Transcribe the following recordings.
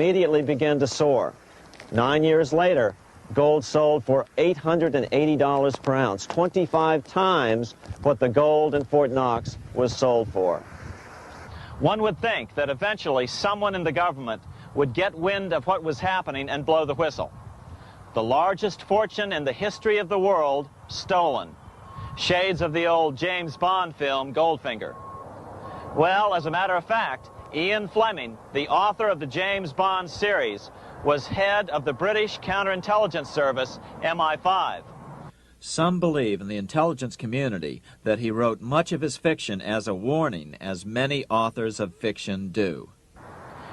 immediately began to soar. 9 years later, gold sold for $880 per ounce, 25 times what the gold in Fort Knox was sold for. One would think that eventually someone in the government would get wind of what was happening and blow the whistle. The largest fortune in the history of the world stolen. Shades of the old James Bond film, Goldfinger. Well, as a matter of fact, Ian Fleming, the author of the James Bond series, was head of the British counterintelligence service, MI5. Some believe in the intelligence community that he wrote much of his fiction as a warning, as many authors of fiction do.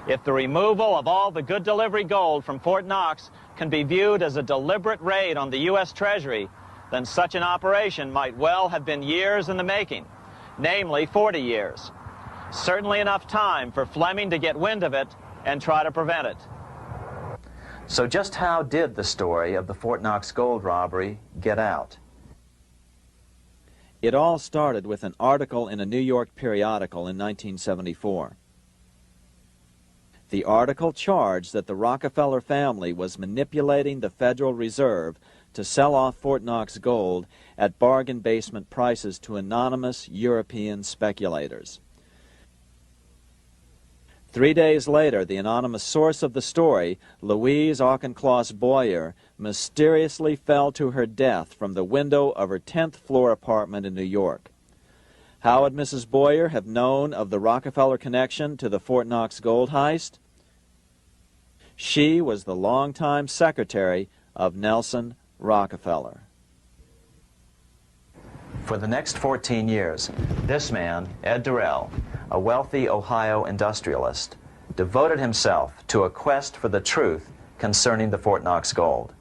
If the removal of all the good delivery gold from Fort Knox can be viewed as a deliberate raid on the U.S. Treasury, then such an operation might well have been years in the making, namely 40 years. Certainly enough time for Fleming to get wind of it and try to prevent it. So just how did the story of the Fort Knox gold robbery get out? It all started with an article in a New York periodical in 1974. The article charged that the Rockefeller family was manipulating the Federal Reserve to sell off Fort Knox gold at bargain basement prices to anonymous European speculators. 3 days later, the anonymous source of the story, Louise Auchincloss Boyer, mysteriously fell to her death from the window of her 10th floor apartment in New York. How would Mrs. Boyer have known of the Rockefeller connection to the Fort Knox gold heist? She was the longtime secretary of Nelson Rockefeller. For the next 14 years, this man, Ed Durrell, a wealthy Ohio industrialist, devoted himself to a quest for the truth concerning the Fort Knox gold.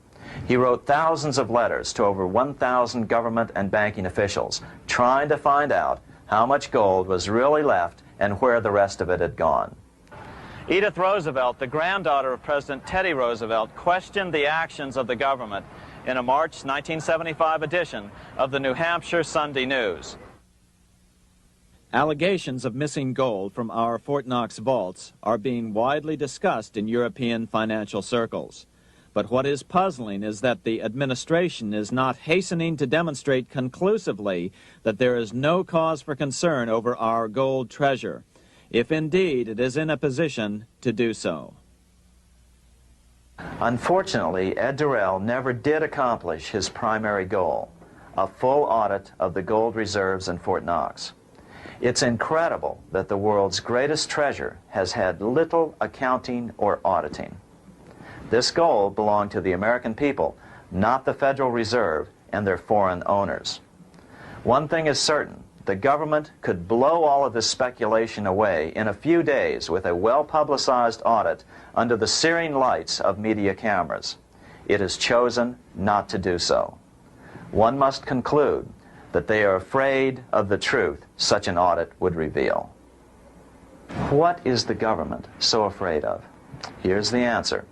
He wrote thousands of letters to over 1,000 government and banking officials, trying to find out how much gold was really left and where the rest of it had gone. Edith Roosevelt, the granddaughter of President Teddy Roosevelt, questioned the actions of the government in a March 1975 edition of the New Hampshire Sunday News. Allegations of missing gold from our Fort Knox vaults are being widely discussed in European financial circles. But what is puzzling is that the administration is not hastening to demonstrate conclusively that there is no cause for concern over our gold treasure, if indeed it is in a position to do so. Unfortunately, Ed Durrell never did accomplish his primary goal, a full audit of the gold reserves in Fort Knox. It's incredible that the world's greatest treasure has had little accounting or auditing. This gold belonged to the American people, not the Federal Reserve and their foreign owners. One thing is certain, the government could blow all of this speculation away in a few days with a well-publicized audit under the searing lights of media cameras. It has chosen not to do so. One must conclude that they are afraid of the truth such an audit would reveal. What is the government so afraid of? Here's the answer.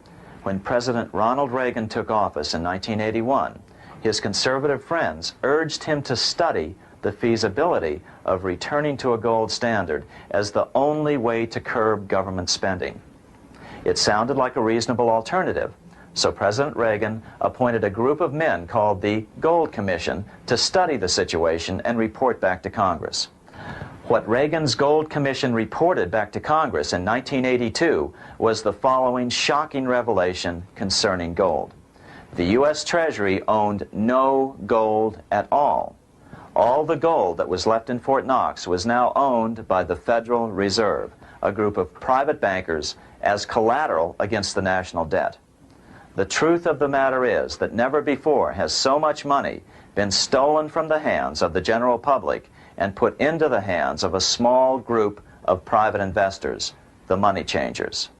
When President Ronald Reagan took office in 1981, his conservative friends urged him to study the feasibility of returning to a gold standard as the only way to curb government spending. It sounded like a reasonable alternative, so President Reagan appointed a group of men called the Gold Commission to study the situation and report back to Congress. What Reagan's Gold Commission reported back to Congress in 1982 was the following shocking revelation concerning gold. The U.S. Treasury owned no gold at all. All the gold that was left in Fort Knox was now owned by the Federal Reserve, a group of private bankers, as collateral against the national debt. The truth of the matter is that never before has so much money been stolen from the hands of the general public and put into the hands of a small group of private investors, the money changers.